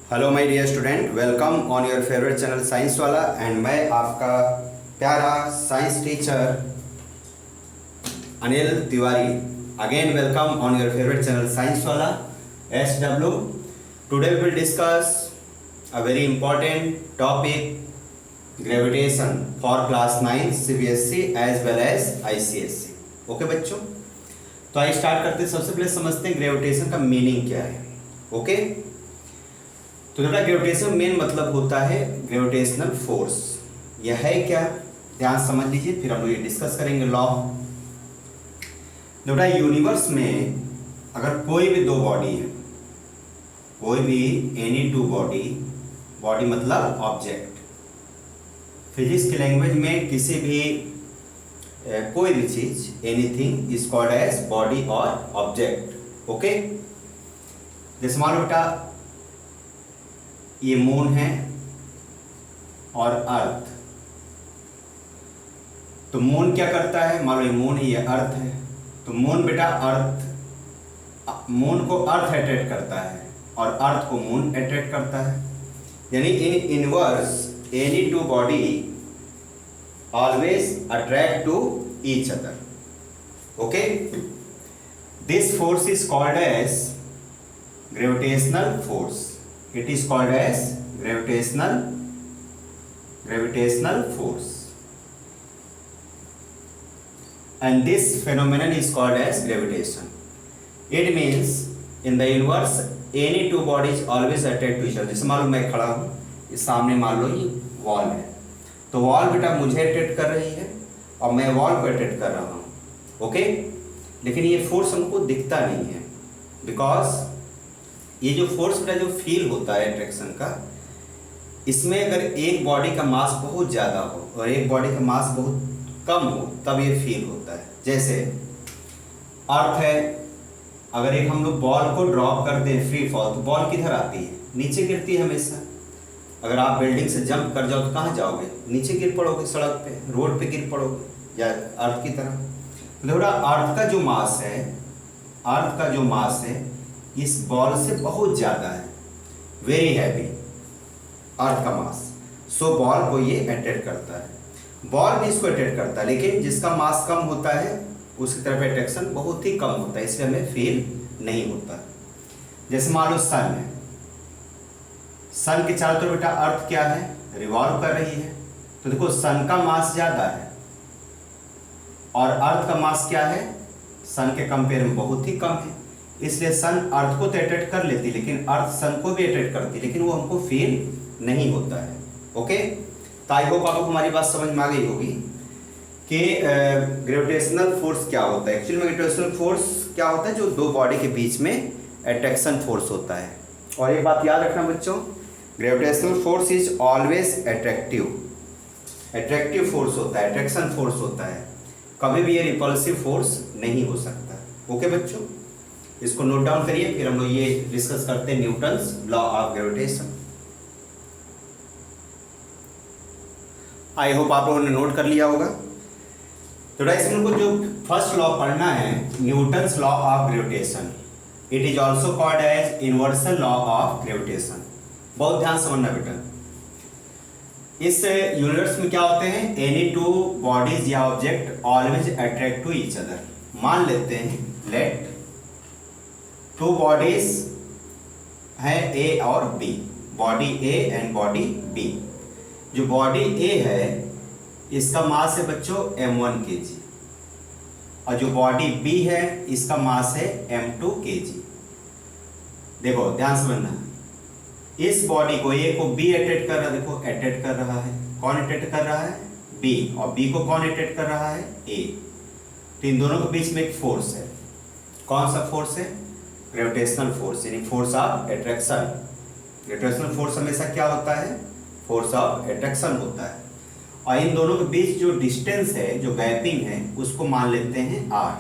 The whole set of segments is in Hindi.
Hello my dear student, welcome on your favourite channel science वाला। एंड मैं आपका प्यारा science teacher Anil Tiwari again welcome on your favourite channel science वाला SW। Today we will discuss a very important topic, gravitation for class 9 CBSE as well as ICSE। Okay बच्चों, तो आइए स्टार्ट करते हैं। सबसे पहले समझते हैं ग्रेविटेशन का मीनिंग क्या है। ओके, तो बेटा ग्रेविटेशन मेन मतलब होता है ग्रेविटेशनल फोर्स। यह है क्या, ध्यान समझ लीजिए, फिर हम लोग ये डिस्कस करेंगे लॉ। बेटा यूनिवर्स में अगर कोई भी दो बॉडी है, कोई भी एनी टू बॉडी, बॉडी मतलब ऑब्जेक्ट, फिजिक्स की लैंग्वेज में किसी भी कोई भी चीज, anything is called as body और ऑब्जेक्ट। ओके, जैसे मान लो बेटा ये मून है और अर्थ। तो मून क्या करता है, मान लो ये मून है, ये अर्थ है। तो मून बेटा मून को अर्थ अट्रैक्ट करता है और अर्थ को मून अट्रैक्ट करता है। यानी in universe any two body always attract to each other. Okay, this force is called as gravitational force. It is called as gravitational force, and this phenomenon is called as gravitation. It means in the universe any two bodies always attract to each other. जैसे मान लो मैं खड़ा हूँ, इस सामने मान लो ये वॉल है, तो वॉल बेटा मुझे अट्रैक्ट कर रही है और मैं वॉल को अट्रैक्ट कर रहा हूँ। ओके, लेकिन ये फोर्स हमको दिखता नहीं है, बिकॉज ये जो फोर्स का जो फील होता है अट्रैक्शन का, इसमें अगर एक बॉडी का मास बहुत ज़्यादा हो और एक बॉडी का मास बहुत कम हो तब ये फील होता है। जैसे अर्थ है, अगर एक हम लोग बॉल को ड्रॉप कर दें फ्री फॉल, तो बॉल किधर आती है, नीचे गिरती है हमेशा। अगर आप बिल्डिंग से जंप कर जाओ तो कहाँ जाओगे, नीचे गिर पड़ोगे, सड़क पे, रोड पे गिर पड़ोगे, या अर्थ की तरह। तो थोड़ा अर्थ का जो मास है, अर्थ का जो मास है इस बॉल से बहुत ज़्यादा है, वेरी हैवी अर्थ का मास। सो बॉल को ये अट्रैक्ट करता है, बॉल भी इसको अट्रैक्ट करता है, लेकिन जिसका मास कम होता है उसकी तरफ अट्रैक्शन बहुत ही कम होता है, इसलिए हमें फील नहीं होता। जैसे मान लो सन है, सन के चारों तरफ बेटा अर्थ क्या है, रिवॉल्व कर रही है। तो देखो सन का मास ज़्यादा है और अर्थ का मास क्या है, सन के कंपेयर में बहुत ही कम है, इसलिए सन अर्थ को तो अट्रैक्ट कर लेती, लेकिन अर्थ सन को भी अट्रैक्ट करती, लेकिन वो हमको फील नहीं होता है। ओके, तो आई होप आपको हमारी बात समझ में आ गई होगी कि ग्रेविटेशनल फोर्स क्या होता है। एक्चुअली में ग्रेविटेशनल फोर्स क्या होता है, जो दो बॉडी के बीच में अट्रैक्शन फोर्स होता है। और एक बात याद रखना बच्चों, gravitational force is always attractive, attractive force होता है, अट्रैक्शन फोर्स होता है, कभी भी ये रिपल्सिव फोर्स नहीं हो सकता। ओके बच्चों, इसको नोट डाउन करिए, फिर हम लोग ये डिस्कस करते हैं Newton's law of gravitation. I hope आप लोगों ने नोट कर लिया होगा। तो इसमें को जो फर्स्ट लॉ पढ़ना है, Newton's law of gravitation, it is also called as universal law of gravitation. बहुत ध्यान समझना बेटा, इस यूनिवर्स में क्या होते हैं, एनी टू बॉडीज या object always attract to each other. मान लेते हैं, लेट टू बॉडीज है A और B, body A and body B। जो बॉडी A है इसका मास है बच्चों m1 kg, और जो बॉडी B है इसका मास है m2 kg। देखो ध्यान समझना, इस बॉडी को A को B अट्रैक्ट कर रहा है, देखो अट्रैक्ट कर रहा है, कौन अट्रैक्ट कर रहा है, B, और B को कौन अट्रैक्ट कर रहा है, A। तो इन दोनों के बीच में एक फोर्स है, कौन सा फोर्स है, ग्रेविटेशनल फोर्स, यानी force of attraction. Gravitational force हमेशा क्या होता है, फोर्स ऑफ अट्रैक्शन होता है। और इन दोनों के बीच जो डिस्टेंस है, जो गैपिंग है, उसको मान लेते हैं r।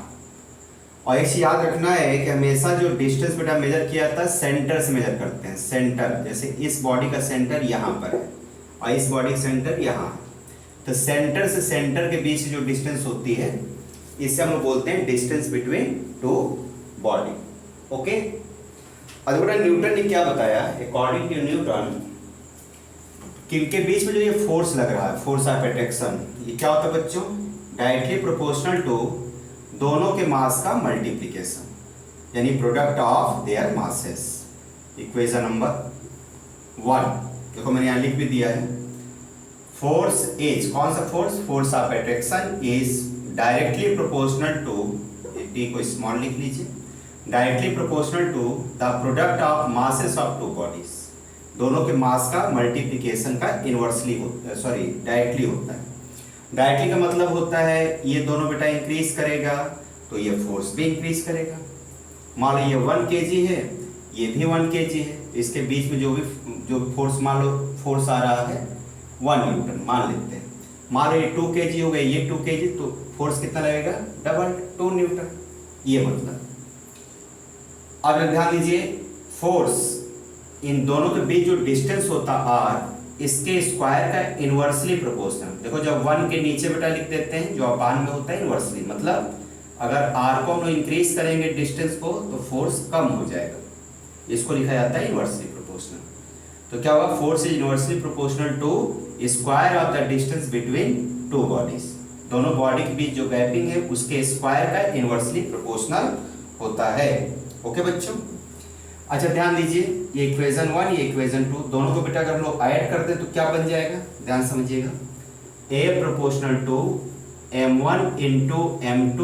और एक चीज याद रखना है कि हमेशा जो डिस्टेंस बेटा मेजर किया जाता है सेंटर से मेजर करते हैं, सेंटर। जैसे इस बॉडी का सेंटर यहाँ पर है और इस बॉडी का सेंटर यहाँ है, तो सेंटर से सेंटर के बीच जो डिस्टेंस होती है इसे हम बोलते हैं distance between to body. Okay, अब बेटा न्यूटन ने क्या बताया, अकॉर्डिंग टू न्यूटन, कि इनके बीच में जो ये फोर्स लग रहा है, फोर्स ऑफ अट्रैक्शन, ये क्या होता है बच्चों, डायरेक्टली प्रोपोर्शनल टू दोनों के मास का मल्टीप्लिकेशन, यानी product of their masses. Equation number 1 देखो मैंने यहाँ लिख भी दिया है, फोर्स इज, कौन सा force, force of attraction is directly proportional to, T को स्मॉल लिख लीजिए, directly proportional to the product of masses of two bodies, दोनों के मास का मल्टीप्लिकेशन का इनवर्सली होता है, सॉरी डायरेक्टली होता है। डायरेक्टली का मतलब होता है ये दोनों बेटा इंक्रीज करेगा तो ये फोर्स भी इंक्रीज करेगा। मान लो ये 1 kg है, ये भी 1 kg है, इसके बीच में जो फोर्स, मान लो फोर्स आ रहा है 1 न्यूटन मान लेते हैं, मान लो ये 2 kg हो गए, ये 2 kg, तो फोर्स कितना लगेगा, डबल 2 न्यूटन, ये मतलब। अब ध्यान दीजिए, फोर्स इन दोनों के बीच जो डिस्टेंस होता r, इसके स्क्वायर का इनवर्सली प्रोपोर्शनल। देखो जब 1 के नीचे बेटा लिख देते हैं, जो अपान में होता है इनवर्सली, मतलब अगर r को हम लोग इंक्रीज करेंगे डिस्टेंस को तो फोर्स कम हो जाएगा, इसको लिखा जाता है इनवर्सली प्रोपोर्शनल। तो क्या होगा, force is inversely proportional to square of the distance between two bodies, दोनों बॉडी के बीच जो गैपिंग है उसके स्क्वायर का इनवर्सली प्रोपोर्शनल होता है। ओके बच्चों, अच्छा ध्यान दीजिए, ये इक्वेशन 1, ये इक्वेशन 2, दोनों को बेटा अगर हम लोग ऐड करते हैं तो क्या बन जाएगा, ध्यान समझिएगा, A proportional to m1 into m2,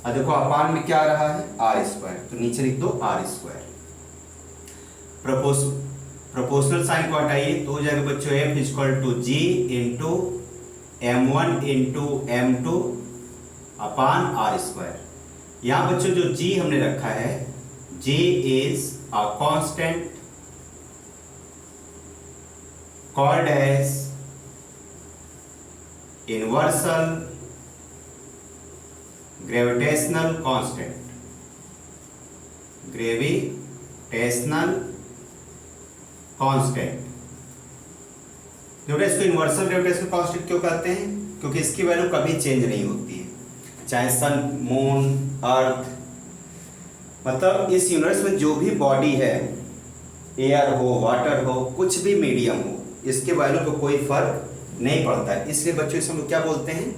और देखो अपान में क्या आ रहा है, r स्क्वायर, तो नीचे लिख दो r स्क्वायर। प्रोपोर्शनल साइन को हटाइए तो हो जाएगा बच्चों f equal to g into m1 into m2 upon r square. यहाँ बच्चों जो g हमने रखा है, G is a constant called as universal gravitational constant, gravitational constant। इसको यूनिवर्सल ग्रेविटेशनल कांस्टेंट क्यों कहते हैं, क्योंकि इसकी वैल्यू कभी चेंज नहीं होती है, चाहे सन, मून, अर्थ, मतलब इस यूनिवर्स में जो भी बॉडी है, एयर हो, वाटर हो, कुछ भी मीडियम हो, इसके वैल्यू को कोई फर्क नहीं पड़ता है। इसलिए बच्चों इसे हम लोग क्या बोलते हैं,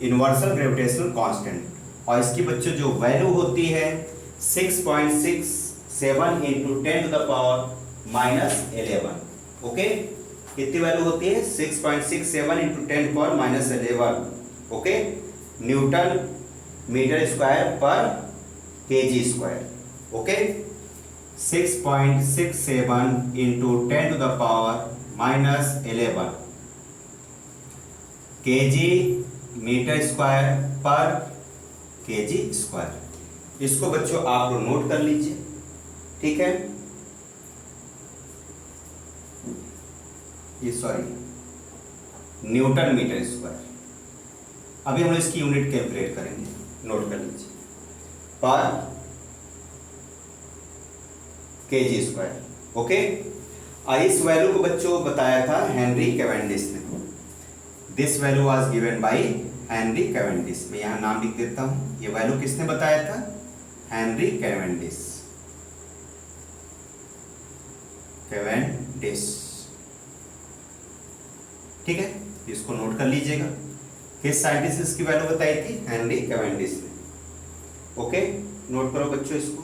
यूनिवर्सल ग्रेविटेशनल कांस्टेंट। और इसकी बच्चों जो वैल्यू होती है 6.67 into 10 to the power minus 11। Okay, कितनी वैल्यू होती है, 6.67 into 10 to power minus 11। Okay, newton metre square पर kg square. Okay, 6.67 into 10 to the power minus 11 kg metre square पर kg स्क्वायर। इसको बच्चों आप लोग नोट कर लीजिए, ठीक है, ये सॉरी न्यूटन मीटर स्क्वायर। अभी हम लोग इसकी यूनिट कैलकुलेट करेंगे, नोट कर लीजिए, पर kg स्क्वायर। ओके, इस वैल्यू को बच्चों बताया था हेनरी कैवेंडिश ने। This value was given by Henry Cavendish. मैं यहाँ नाम लिख देता हूँ, ये वैल्यू किसने बताया था, हेनरी कैवेंडिश। कैवेंडिश, ठीक है, इसको नोट कर लीजिएगा। किस साइंटिस्ट इसकी वैल्यू बताई थी, हेनरी कैवेंडिश ने। ओके, नोट करो बच्चों इसको,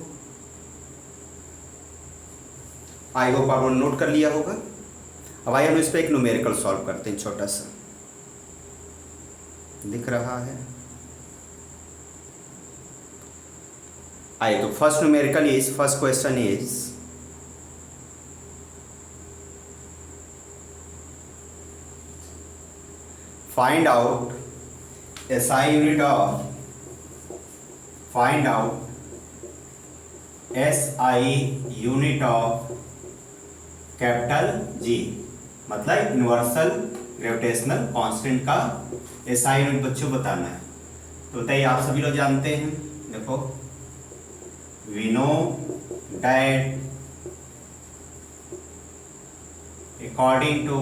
आई होप आप नोट कर लिया होगा। अब आइए हम इस पर एक न्यूमेरिकल सॉल्व करते हैं, छोटा सा दिख रहा है। आइए, तो first numerical is, first question is, find out SI unit of, find out SI unit of capital G, मतलब यूनिवर्सल ग्रेविटेशनल कांस्टेंट का SI यूनिट बच्चों बताना है। तो बताइए, आप सभी लोग जानते हैं, देखो, we know that according to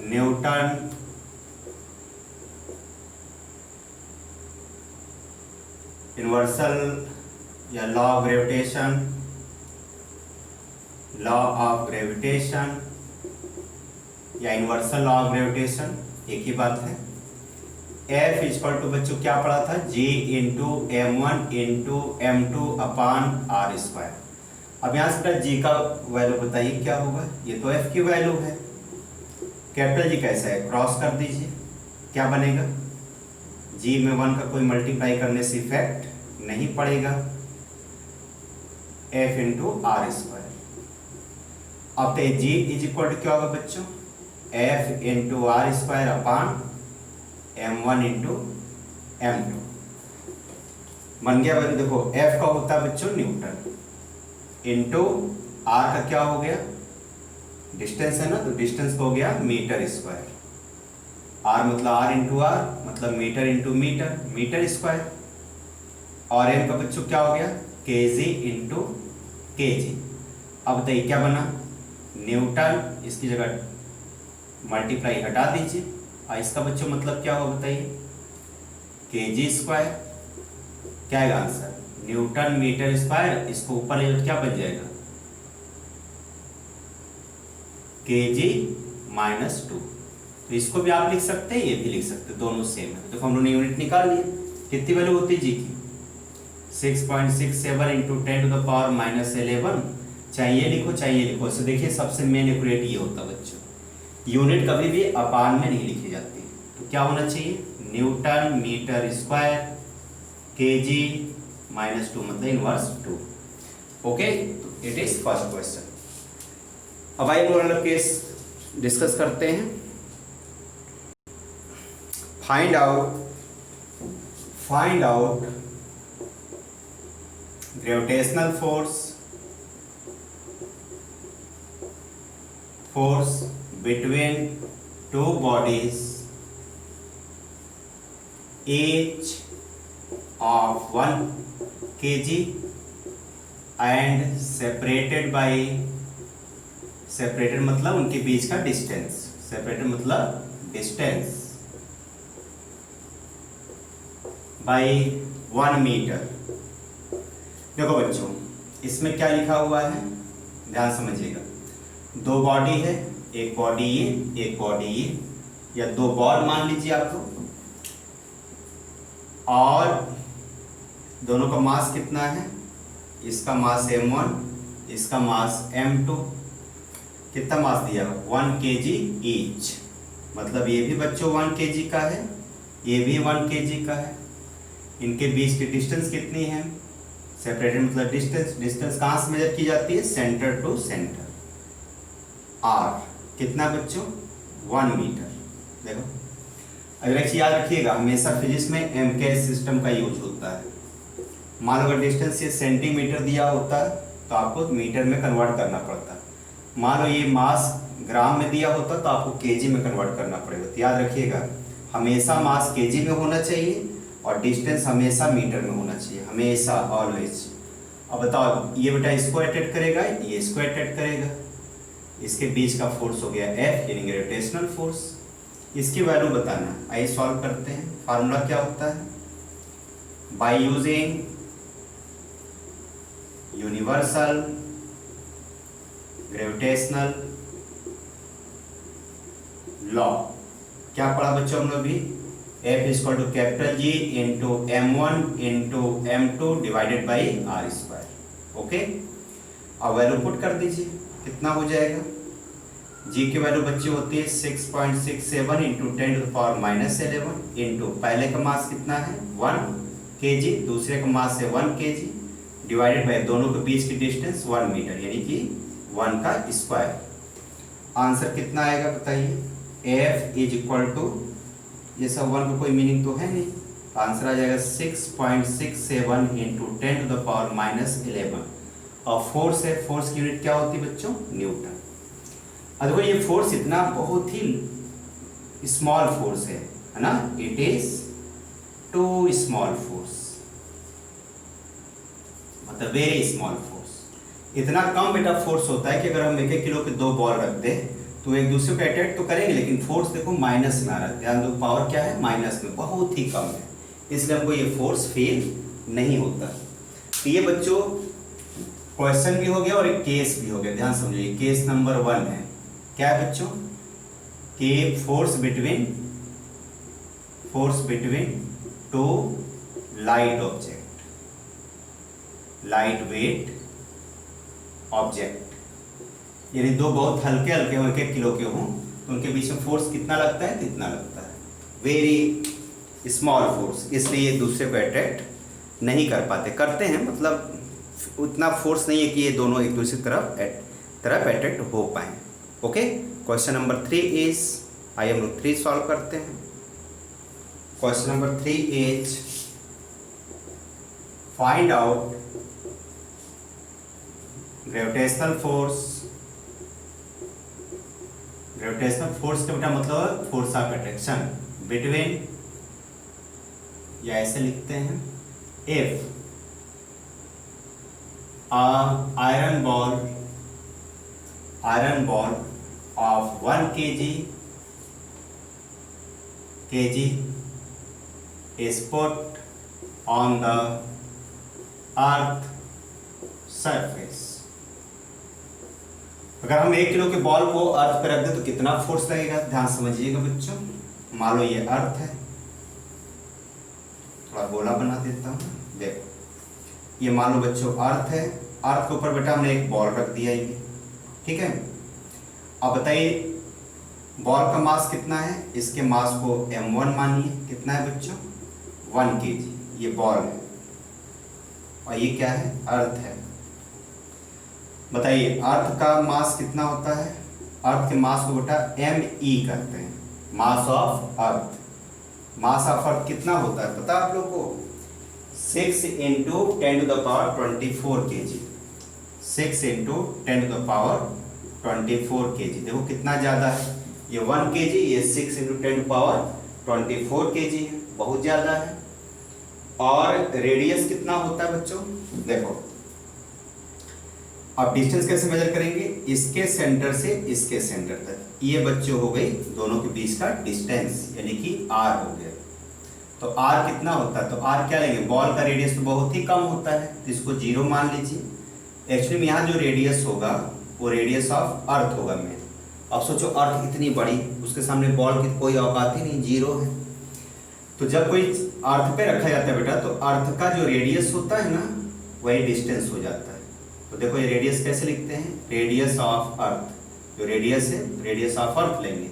Newton universal या लॉ ऑफ ग्रेविटेशन या यूनिवर्सल लॉ ऑफ ग्रेविटेशन, एक ही बात है। F इक्वल टू बच्चों क्या पढ़ा था, G into M1 into M2 upon R square. अब यहाँ से G का वैल्यू बताइए क्या होगा, ये तो F की वैल्यू है। कैपिटल G कैसा है, क्रॉस कर दीजिए, क्या बनेगा, G में 1 का कोई मल्टीप्लाई करने से इफेक्ट नहीं पड़ेगा, F इंटू R स्क्वायर। अब तो G इज इक्वल टू क्या होगा बच्चों, F into R square upon M1 into M2 बन गया। वैल्यू देखो F का होता है बच्चों न्यूटन, इंटू R का क्या हो गया, डिस्टेंस है ना, तो डिस्टेंस हो गया मीटर स्क्वायर। R मतलब R इंटू R मतलब metre into metre, metre square. और M का बच्चों क्या हो गया, केजी इंटू केजी। अब बताइए क्या बना, न्यूटन, इसकी जगह मल्टीप्लाई हटा दीजिए, और इसका बच्चों मतलब क्या होगा बताइए, केजी स्क्वायर। क्या है आंसर, न्यूटन मीटर स्क्वायर, इसको ऊपर ले क्या बन जाएगा, केजी -2। तो इसको भी आप लिख सकते हैं, ये भी लिख सकते हैं, दोनों सेम है। तो हम लोगों ने यूनिट निकाल लिया, कितनी वैल्यू होती है जी की, 6.67 इंटू 10⁻11। चाहिए लिखो, चाहिए लिखो। से देखिए सबसे मेन एक्यूरेट ये होता है बच्चों, यूनिट कभी भी अपान में नहीं लिखी जाती। तो क्या होना चाहिए, न्यूटन मीटर स्क्वायर केजी -2 मतलब इनवर्स 2। ओके, तो इट इज फर्स्ट क्वेश्चन। अब आइए मॉडल केस डिस्कस करते हैं। Find out gravitational force between two bodies each of 1 kg and separated मतलब उनके बीच का डिस्टेंस, सेपरेटेड मतलब डिस्टेंस बाय 1 मीटर। देखो बच्चों इसमें क्या लिखा हुआ है, ध्यान समझिएगा। दो बॉडी है, एक बॉडी ये, एक बॉडी ये, या दो बॉल मान लीजिए आप लोग, और दोनों का मास कितना है, इसका मास m1, इसका मास m2। कितना मास दिया, 1 kg ईच, मतलब ये भी बच्चों 1 kg का है, ये भी 1 kg का है। इनके बीच की डिस्टेंस कितनी है, सेपरेटेड मतलब डिस्टेंस कहाँ से मेजर की जाती है, सेंटर टू सेंटर, r कितना बच्चों, 1 मीटर। देखो अगर एक याद रखिएगा, हमेशा फिजिक्स में एमकेएस सिस्टम का यूज होता है। मान लो अगर डिस्टेंस ये सेंटीमीटर दिया होता है तो आपको मीटर में कन्वर्ट करना पड़ता। मान लो ये मास ग्राम में दिया होता तो आपको केजी में कन्वर्ट करना पड़ेगा। तो याद रखिएगा हमेशा मास केजी में होना चाहिए और डिस्टेंस हमेशा मीटर में होना चाहिए, हमेशा, ऑलवेज। अब बताओ ये बेटा इसको अट्रैक्ट करेगा, ये इसको अट्रैक्ट करेगा, इसके बीच का फोर्स हो गया F यानी ग्रेविटेशनल फोर्स। इसकी वैल्यू बताना, आइए सॉल्व करते हैं। फार्मूला क्या होता है, by using universal gravitational law. क्या पढ़ा बच्चों हम लोग भी, F equal to capital G into M1 into M2 divided by R square. Okay, अब वैल्यू पुट कर दीजिए, कितना हो जाएगा, G की वैल्यू बच्ची होती है 6.67 इंटू 10⁻11 इंटू पहले का मास कितना है 1 kg, दूसरे का मास है 1 kg डिवाइडेड बाय दोनों के बीच की डिस्टेंस 1 मीटर यानी कि 1 का स्क्वायर। आंसर कितना आएगा बताइए, F इज इक्वल टू, ये सब 1 का कोई मीनिंग तो है नहीं, आंसर आ जाएगा 6.67 इंटू 10⁻11। और फोर्स है, फोर्स की यूनिट क्या होती है बच्चों, न्यूटन। अब देखो ये फोर्स इतना बहुत ही स्मॉल फोर्स है ना, it is too small force, मतलब वेरी स्मॉल फोर्स। इतना कम बेटा फोर्स होता है कि अगर हम 1 किलो के 2 बॉल रख दें तो एक दूसरे को अट्रैक्ट तो करेंगे, लेकिन फोर्स देखो माइनस में आ रहा है। ध्यान दो, पावर क्या है, माइनस में, बहुत ही कम है, इसलिए हमको ये फोर्स फील नहीं होता। ये बच्चों क्वेश्चन भी हो गया और एक केस भी हो गया, ध्यान समझिए। केस नंबर 1 है, क्या है बच्चों, कि force between two light object, light weight object, यानी दो बहुत हल्के हल्के 1 किलो के हों तो उनके बीच में फोर्स कितना लगता है, कितना लगता है, वेरी स्मॉल फोर्स, इसलिए ये दूसरे को अट्रैक्ट नहीं कर पाते, करते हैं मतलब उतना फोर्स नहीं है कि ये दोनों एक दूसरे तरफ अट्रैक्ट हो पाए। ओके, क्वेश्चन नंबर 3 इज, आइए हम लोग 3 सॉल्व करते हैं। Question number 3 is find out gravitational force. Gravitational force का बेटा मतलब फोर्स ऑफ अट्रैक्शन बिटवीन, या ऐसे लिखते हैं, if iron ball of 1 kg is put on the earth surface। अगर हम 1 किलो के बॉल को अर्थ पर रख दें तो कितना फोर्स लगेगा, ध्यान समझिएगा बच्चों। मान लो ये अर्थ है, थोड़ा गोला बना देता हूँ, देखो ये मान लो बच्चों अर्थ है, अर्थ के ऊपर बेटा हमने एक बॉल रख दिया ये, ठीक है। अब बताइए बॉल का मास कितना है, इसके मास को m1 मानिए, कितना है बच्चों, 1 kg, ये बॉल है और ये क्या है, अर्थ है। बताइए अर्थ का मास कितना होता है, अर्थ के मास को बेटा me कहते हैं, मास of earth. Mass of earth कितना होता है पता आप लोग को, 6 into 10 to the power 24 kg, 6 into 10 to the power 24 kg। देखो कितना ज़्यादा है, ये 1 kg, ये 6 into 10 to the power 24 kg है, बहुत ज़्यादा है। और रेडियस कितना होता है बच्चों, देखो अब डिस्टेंस कैसे मेजर करेंगे, इसके सेंटर से इसके सेंटर तक, ये बच्चों हो गई दोनों के बीच का डिस्टेंस, यानी कि r हो गया। तो r कितना होता है, तो r क्या लेंगे, बॉल का रेडियस तो बहुत ही कम होता है तो इसको 0 मान लीजिए। एक्चुअली में यहाँ जो रेडियस होगा वो रेडियस ऑफ अर्थ होगा मेन। अब सोचो अर्थ इतनी बड़ी, उसके सामने बॉल की कोई औकात ही नहीं, 0 है। तो जब कोई अर्थ पे रखा जाता है बेटा तो अर्थ का जो रेडियस होता है ना वही डिस्टेंस हो जाता है। तो देखो ये रेडियस कैसे लिखते हैं, रेडियस ऑफ अर्थ, जो रेडियस है रेडियस ऑफ अर्थ लेंगे,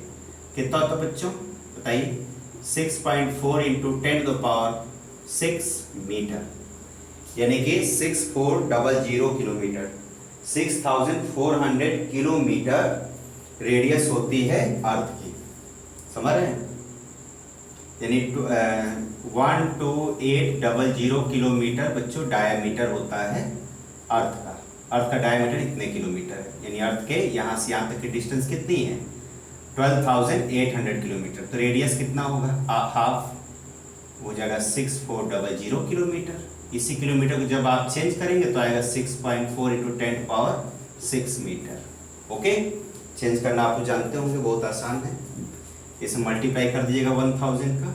कितना होता है बच्चों बताइए, 6.4 into 10 to the power 6 metre, यानी कि 6400 किलोमीटर, 6400 किलोमीटर रेडियस होती है अर्थ की, समझ रहे हैं, यानी 12800 किलोमीटर बच्चों डायमीटर होता है अर्थ का। अर्थ का डायमीटर इतने किलोमीटर है, यानी अर्थ के यहाँ से यहाँ तक की डिस्टेंस कितनी है, 12,800 किलोमीटर। तो रेडियस कितना होगा, हाफ हो जाएगा 6400 किलोमीटर। इसी किलोमीटर को जब आप चेंज करेंगे तो आएगा 6.4 into 10 to power 6 metre. Okay, change करना आप तो जानते होंगे, बहुत आसान है। इसे मल्टीप्लाई कर दीजिएगा 1000 का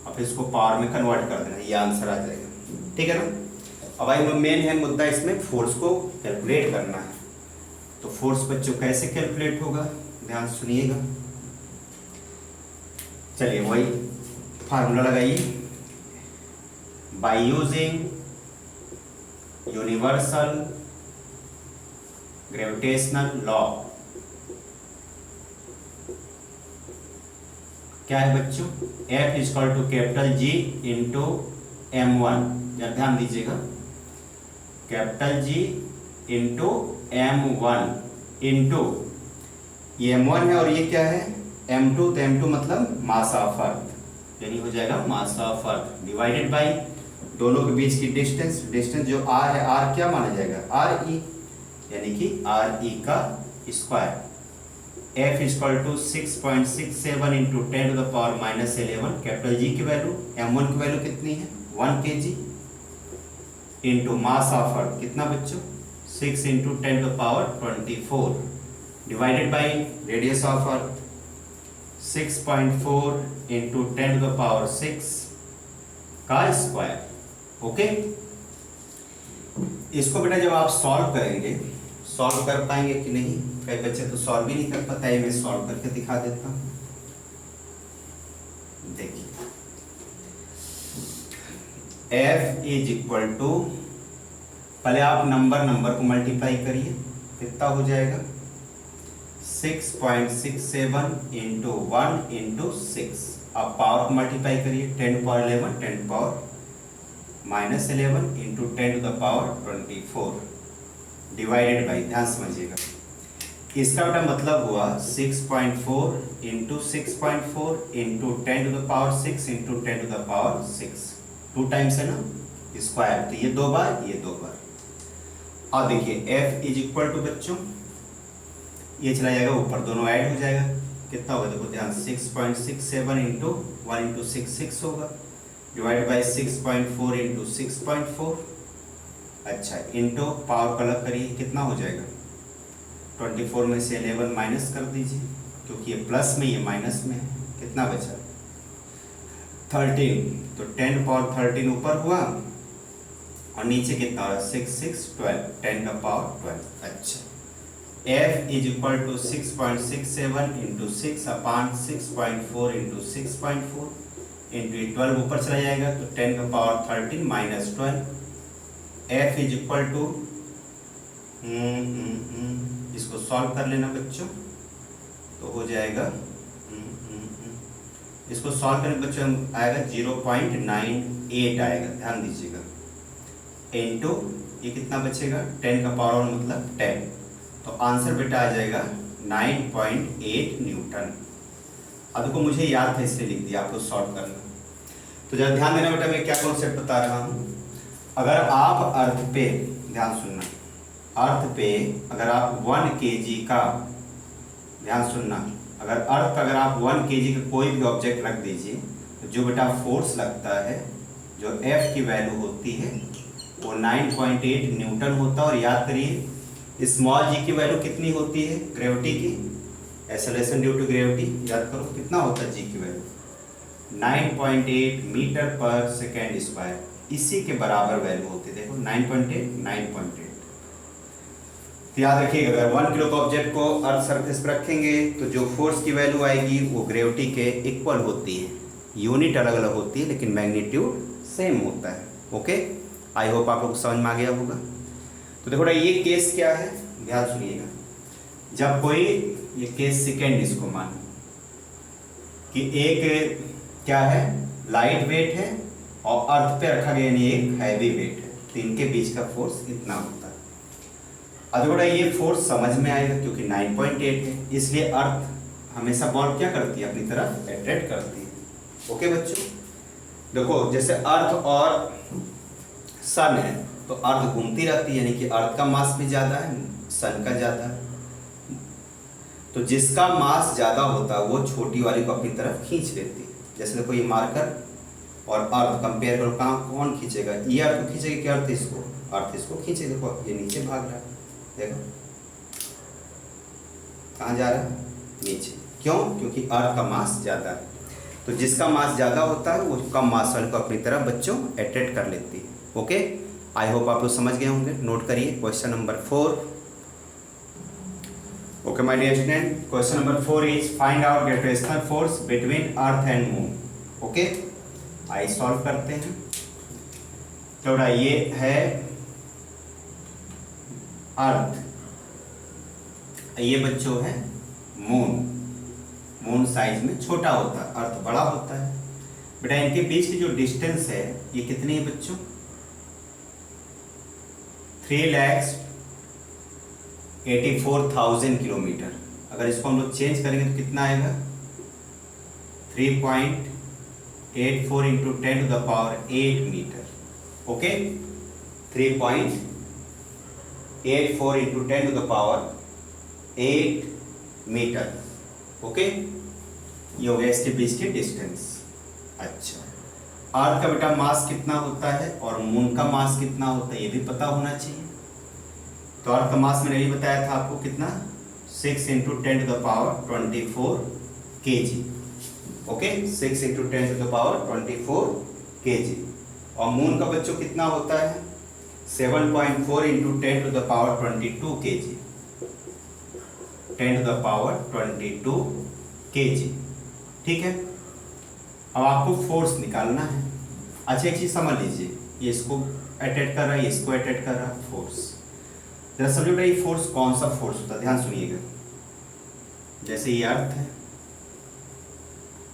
और फिर इसको पावर में कन्वर्ट कर देना, ये आंसर आ जाएगा, ठीक है ना। अब भाई मेन है मुद्दा इसमें फोर्स को कैलकुलेट करना है। तो फोर्स बच्चों कैसे कैलकुलेट होगा, ध्यान सुनिएगा। चलिए वही फार्मूला लगाइए, by using universal gravitational law. क्या है बच्चों, F equal to capital G into M1, या ध्यान दीजिएगा, capital G into M1 into ये M1 है और ये क्या है M2, तो M2 मतलब मास ऑफ अर्थ, यानी हो जाएगा मास ऑफ अर्थ डिवाइडेड बाई दोनों के बीच की डिस्टेंस, डिस्टेंस जो r है, r क्या माना जाएगा, RE, यानी कि RE का square. F equal to 6.67 into 10 to the power -11, capital G की वैल्यू, M1 की वैल्यू कितनी है 1 kg, into mass of earth कितना बच्चों 6 into 10 to the power 24 divided by radius of earth 6.4 into 10 to the power 6 का स्क्वायर। ओके, इसको बेटा जब आप सॉल्व करेंगे, सॉल्व कर पाएंगे कि नहीं, कई बच्चे तो सॉल्व ही नहीं कर पाता है। मैं सॉल्व करके दिखा देता हूँ। देखिए f इज इक्वल टू, पहले आप नंबर को मल्टीप्लाई करिए, कितना हो जाएगा 6.67 इंटू 1 इंटू 6। आप पावर को मल्टीप्लाई करिए, 10 power 11 10 power -11 into 10 to the power 24 divided by, ध्यान समझिएगा, इसका बेटा मतलब हुआ 6.4 into 6.4 into 10 to the power 6 into 10 to the power 6, 2 times है ना स्क्वायर, तो ये 2 बार ये 2 बार। अब देखिए f इज इक्वल टू बच्चों, ये चला जाएगा ऊपर, दोनों ऐड हो जाएगा, कितना होगा देखो ध्यान, 6.67 इंटू 1 इंटू 6 होगा, डिवाइड बाई 6.4 इंटू 6.4, अच्छा इंटू पावर का अलग करिए, कितना हो जाएगा 24 में से 11 माइनस कर दीजिए, क्योंकि ये प्लस में ये माइनस में है, कितना बचा 13, तो 10 पावर 13 ऊपर हुआ और नीचे कितना हो रहा है 6 6 12, 10 का पावर 12। अच्छा f is equal to 6.67 into 6 upon 6.4 into 6.4 into 12 ऊपर चला जाएगा, तो 10 का power 13 minus 12, f is equal to, इसको सॉल्व कर लेना बच्चों, तो हो जाएगा, इसको सॉल्व करने बच्चों आएगा 0.98 आएगा, ध्यान दीजिएगा, इंटू ये कितना बचेगा 10 का पावर मतलब 10, तो आंसर बेटा आ जाएगा 9.8 न्यूटन। अब देखो मुझे याद था इसलिए लिख दिया, आपको सॉल्व करना, तो जरा ध्यान देना बेटा, मैं क्या कॉन्सेप्ट बता रहा हूँ। अगर आप अर्थ पे, ध्यान सुनना, अर्थ पे अगर आप 1 kg का, ध्यान सुनना, अगर अर्थ पर अगर आप 1 kg का कोई भी ऑब्जेक्ट रख दीजिए, तो जो बेटा फोर्स लगता है, जो F की वैल्यू होती है वो 9.8 न्यूटन होता है। और याद करिए स्मॉल g की वैल्यू कितनी होती है ग्रेविटी की, एक्सेलरेशन ड्यू टू ग्रेविटी, याद करो कितना होता है g की वैल्यू 9.8 मीटर पर सेकेंड स्क्वायर, इसी के बराबर वैल्यू होती है, देखो 9.8 तो याद रखिएगा अगर 1 किलो का ऑब्जेक्ट को अर्थ सरफेस पर रखेंगे तो जो फोर्स की वैल्यू आएगी वो ग्रेविटी के इक्वल होती है, यूनिट अलग अलग होती है लेकिन मैग्नीट्यूड सेम होता है। ओके, आई होप आप लोग समझ में आ गया होगा। तो देखो ये केस क्या है, ध्यान सुनिएगा, जब कोई ये केस सेकेंड, इसको मान कि एक क्या है लाइट वेट है और अर्थ पे रखा गया यानी एक हैवी वेट है, तो इनके बीच का फोर्स इतना होता है। अब थोड़ा ये फोर्स समझ में आएगा क्योंकि 9.8 है, इसलिए अर्थ हमेशा बॉल क्या करती है अपनी तरफ अट्रैक्ट करती है। ओके बच्चों, देखो जैसे अर्थ और सन है तो अर्थ घूमती रहती है, यानी कि अर्थ का मास भी ज़्यादा है सन का ज़्यादा है, तो जिसका मास ज़्यादा होता है वो छोटी वाली को अपनी तरफ खींच लेती है। जैसे देखो ये मार्कर और अर्थ कंपेयर करो, कहाँ कौन खींचेगा, ये अर्थ को खींचेगा कि अर्थ इसको, अर्थ इसको खींचेगा। देखो ये नीचे भाग रहा है, देखो कहाँ जा रहा है नीचे, क्यों, क्योंकि अर्थ का मास ज़्यादा है, तो जिसका मास ज़्यादा होता है वो कम मास वाले को अपनी तरफ बच्चों अट्रैक्ट कर लेती है। ओके, आई होप आप लोग समझ गए होंगे। नोट करिए question number 4। Okay my dear student, question number 4 is find out gravitational force between earth and moon. Okay, आई सॉल्व करते हैं। तो ये है अर्थ, ये बच्चों है मून। मून साइज में छोटा होता है, अर्थ बड़ा होता है। बेटा इनके बीच की जो डिस्टेंस है ये कितनी है बच्चों, 3,84,000 किलोमीटर। अगर इसको हम लोग चेंज करेंगे तो कितना आएगा 3.84 into 10 to the power 8 metre. Okay, 3.84 into 10 to the power 8 metre. Okay, ये हो गया इसके बीच की डिस्टेंस। अच्छा, अर्थ का बेटा मास कितना होता है और मून का मास कितना होता है ये भी पता होना चाहिए। तो अर्थ का मास मैंने ये बताया था आपको कितना, 6 into 10 to the power 24 kg। Okay, 6 into 10 to the power 24 kg। और मून का बच्चों कितना होता है 7.4 into 10 to the power 22 kg, 10 to the power 22 kg। ठीक है, अब आपको फोर्स निकालना है। अच्छा एक चीज समझ लीजिए, ये इसको अटैच कर रहा है, ये इसको अटैच कर रहा है, फोर्स। जरा समझो बेटा ये फोर्स कौन सा फोर्स होता है, ध्यान सुनिएगा। जैसे ये अर्थ है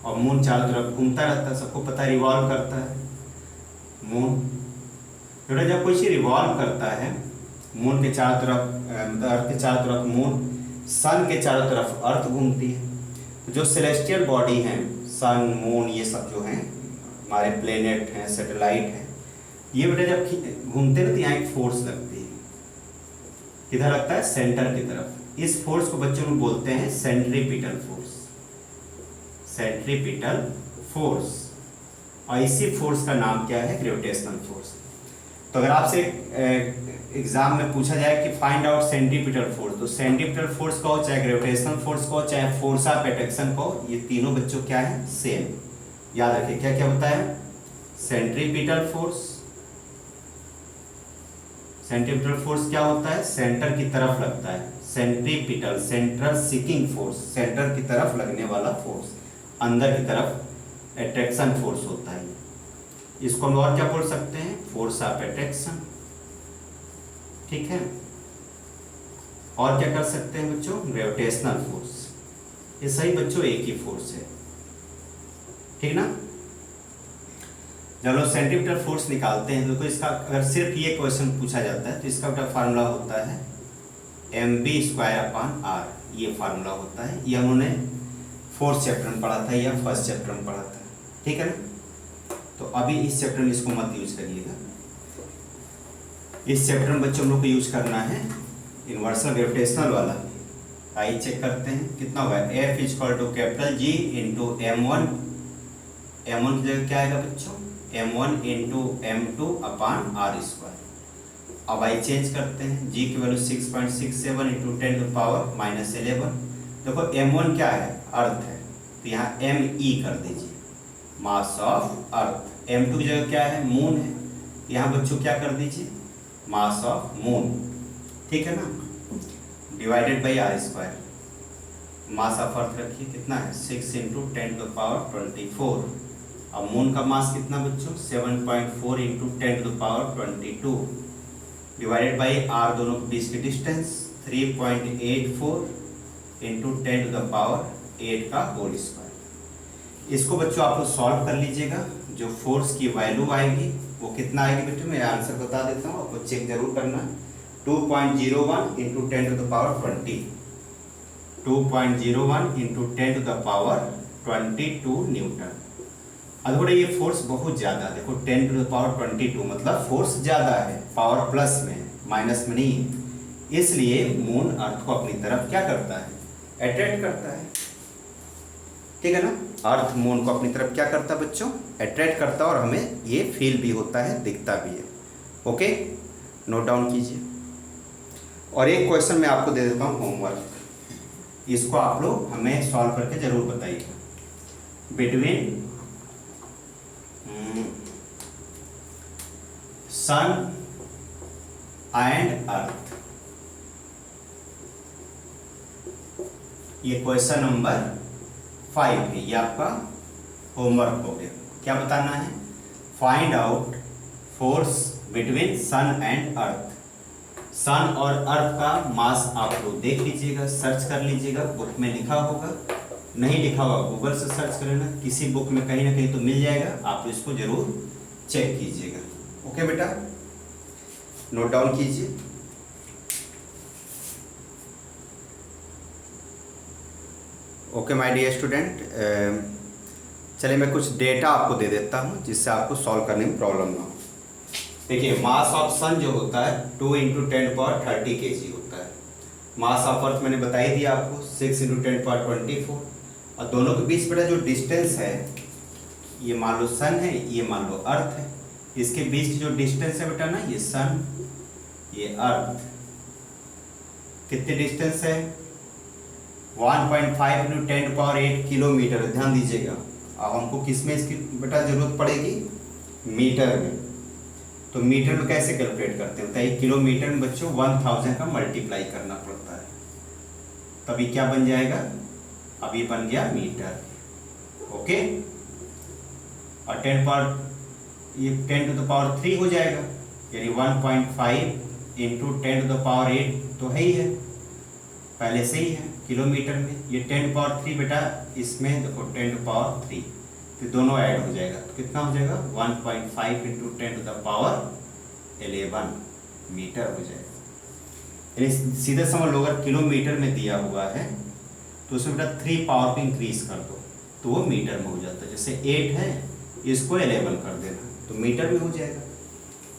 और मून चारों तरफ घूमता रहता है, सबको पता है, रिवॉल्व करता है मून। बेटा जब कोई चीज रिवॉल्व करता है मून के चारों तरफ, मतलब अर्थ के चारों तरफ मून, सन के चारों तरफ अर्थ घूमती है। तो जो सेलेस्टियल बॉडी हैं, सन मून ये सब जो हैं हमारे प्लेनेट हैं, सैटेलाइट हैं, ये बेटा जब घूमते हैं तो यहाँ एक फोर्स लगती है। किधर लगता है? सेंटर की तरफ। इस फोर्स को बच्चों में बोलते हैं सेंट्रीपिटल फोर्स, सेंट्रीपिटल फोर्स। और इसी फोर्स का नाम क्या है? Gravitational force. तो अगर आपसे एग्जाम में पूछा जाए कि फाइंड आउट सेंट्रीपिटल फोर्स, तो सेंट्रीपिटल फोर्स कहो, चाहे ग्रेविटेशनल फोर्स कहो, चाहे फोर्स ऑफ अट्रैक्शन कहो, ये तीनों बच्चों क्या है? सेम। याद रखिए क्या क्या होता है? Centripetal force. सेंट्रीपिटल फोर्स क्या होता है? सेंटर की तरफ लगता है। Centripetal, central seeking force, centre की तरफ लगने वाला फोर्स, अंदर की तरफ अट्रैक्शन फोर्स होता है। इसको हम और क्या बोल सकते हैं? Force of attraction. ठीक है, और क्या कर सकते हैं बच्चों? Gravitational force. ये सही बच्चों एक ही फोर्स है, ठीक ना। जब लोग सेंट्रीपिटल फोर्स निकालते हैं तो इसका अगर सिर्फ ये क्वेश्चन पूछा जाता है तो इसका बेटा फार्मूला होता है mv²/r। ये फार्मूला होता है, ये हमने फोर्थ चैप्टर में पढ़ा था या फर्स्ट चैप्टर में पढ़ा था, ठीक है ना। तो अभी इस चैप्टर में इसको मत यूज करिएगा। इस चैप्टर में बच्चों हम लोग को यूज करना है यूनिवर्सल ग्रेविटेशनल वाला। आइए चेक करते हैं कितना होगा। F = capital G into M1, M1 की जगह क्या आएगा बच्चों? M1 into M2/r²। अब आई चेंज करते हैं, G की वैल्यू 6.67 इंटू 10⁻11। देखो M1 क्या है? अर्थ है, तो यहाँ ME कर दीजिए, मास ऑफ अर्थ। M2 की जगह क्या है? मून है, तो यहाँ बच्चों क्या कर दीजिए? मास ऑफ मून, ठीक है ना, divided by r²। Mass of अर्थ रखिए, कितना है? 6 इंटू 10⁻24। अब मून का मास कितना बच्चों? 7.4 इंटू 10⁻22 डिवाइडेड बाई r, दोनों के बीच की डिस्टेंस 3.84 इंटू 10⁻8 का होल स्क्वायर। इसको बच्चों आप लोग सॉल्व कर लीजिएगा। जो फोर्स की वैल्यू आएगी वो कितना आएगी बच्चों? मैं आंसर बता देता हूँ, आपको चेक जरूर करना। 2.01 इंटू 10⁻20, 2.01 इंटू 10⁻22 न्यूटन। अब थोड़ा ये फोर्स बहुत ज़्यादा, देखो 10⁻22 मतलब फोर्स ज़्यादा है, पावर प्लस में है, माइनस में नहीं है। इसलिए मून अर्थ को अपनी तरफ क्या करता है? अट्रैक्ट करता है, ठीक है ना। अर्थ मून को अपनी तरफ क्या करता है बच्चों? अट्रैक्ट करता है, और हमें ये फील भी होता है, दिखता भी है। ओके, नोट डाउन कीजिए। और एक क्वेश्चन मैं आपको दे देता हूँ होमवर्क, इसको आप लोग हमें सॉल्व करके जरूर बताइए। बिटवीन सन एंड अर्थ, ये क्वेश्चन नंबर 5 है, ये आपका होमवर्क हो गया। क्या बताना है? Find out force between sun and earth. Sun और अर्थ का मास आप लोग देख लीजिएगा, सर्च कर लीजिएगा, बुक में लिखा होगा, नहीं लिखा होगा गूगल से सर्च कर लेना, किसी बुक में कहीं ना कहीं तो मिल जाएगा, आप इसको जरूर चेक कीजिएगा। ओके बेटा, नोट डाउन कीजिए। ओके माय डियर स्टूडेंट, चलिए मैं कुछ डेटा आपको दे देता हूँ जिससे आपको सॉल्व करने में प्रॉब्लम ना हो। देखिए मास ऑफ सन जो होता है 2 इंटू 10⁻30 kg होता है। मास ऑफ अर्थ मैंने बता ही दिया आपको 6 इंटू 10⁻24। और दोनों के बीच बेटा जो डिस्टेंस है, ये मान लो सन है, ये मान लो अर्थ है, इसके बीच की जो डिस्टेंस है बेटा ना, ये सन ये अर्थ, कितने डिस्टेंस है? 1.5 इंटू 10⁸ किलोमीटर। ध्यान दीजिएगा, अब हमको किस में इसकी बेटा जरूरत पड़ेगी? मीटर में। तो मीटर में कैसे कैलकुलेट करते हैं बताइए। किलोमीटर में बच्चों 1000 का मल्टीप्लाई करना पड़ता है, तभी क्या बन जाएगा, अभी बन गया मीटर। ओके, और 10 टू द पावर 3 हो जाएगा, यानी 1.5 इंटू 10 टू द पावर 8 तो है ही है, पहले से ही है किलोमीटर में। ये 10 टू पावर 3 बेटा, इसमें देखो 10 टू पावर 3, तो दोनों ऐड हो जाएगा, तो कितना हो जाएगा 1.5 into 10 to the power 11 metre हो जाएगा। यानी सीधे समझ लो, अगर किलोमीटर में दिया हुआ है तो उसमें बेटा 3 पावर पे इंक्रीज कर दो तो वो मीटर में हो जाता है। जैसे 8 है, इसको 11 कर देना तो मीटर में हो जाएगा।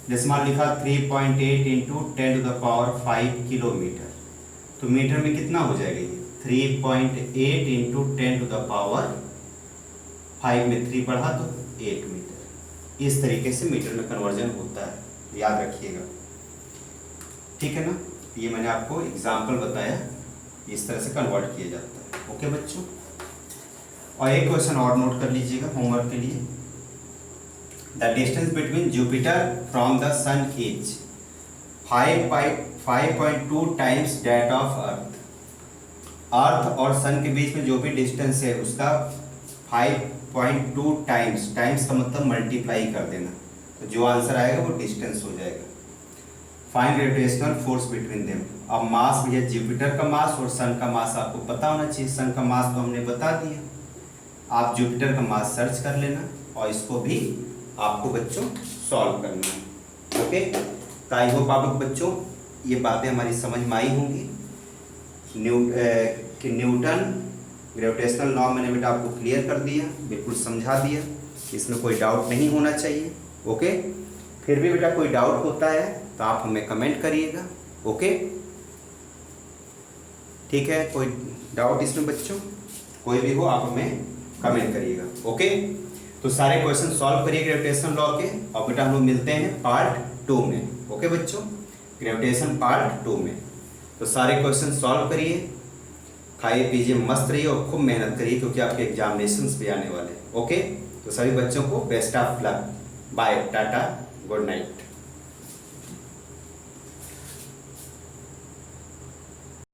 जैसे मान लिखा 3.8 into 10 to the power 5 kilometre, तो मीटर में कितना हो जाएगा ये 3.8 इंटू 10 टू द पावर 5 में 3 बढ़ा तो 8 मीटर। इस तरीके से मीटर में कन्वर्जन होता है, याद रखिएगा, ठीक है ना। ये मैंने आपको एग्जाम्पल बताया, इस तरह से कन्वर्ट किया जाता है। ओके बच्चों, और एक क्वेश्चन और नोट कर लीजिएगा होमवर्क के लिए। The distance between Jupiter from the sun is 5.2 times that of earth. Earth और सन के बीच में जो भी डिस्टेंस है उसका 5.2 टाइम्स, टाइम्स का मतलब मल्टीप्लाई कर देना, तो जो आंसर आएगा वो डिस्टेंस हो जाएगा। Find gravitational force between them. अब मास भैया जुपिटर का मास और सन का मास आपको पता होना चाहिए। सन का मास तो हमने बता दिया, आप जुपिटर का मास सर्च कर लेना और इसको भी आपको बच्चों सॉल्व करना है। ओके, तो आई होप आप लोग बच्चों ये बातें हमारी समझ में आई होंगी कि न्यूटन ग्रेविटेशनल लॉ मैंने बेटा आपको क्लियर कर दिया, बिल्कुल समझा दिया, इसमें कोई डाउट नहीं होना चाहिए। ओके, फिर भी बेटा कोई डाउट होता है तो आप हमें कमेंट करिएगा। ओके, ठीक है, कोई डाउट इसमें बच्चों कोई भी हो आप हमें कमेंट करिएगा। ओके, तो सारे क्वेश्चन सॉल्व करिए ग्रेविटेशन लॉ के, और बेटा हम लोग मिलते हैं पार्ट 2 में। ओके बच्चों, ग्रेविटेशन पार्ट 2 में तो सारे क्वेश्चन सॉल्व करिए, खाइए पीजिए, मस्त रहिए और खूब मेहनत करिए, क्योंकि आपके एग्जामिनेशंस भी आने वाले हैं। ओके, तो सभी बच्चों को best of luck, bye, tata, good night.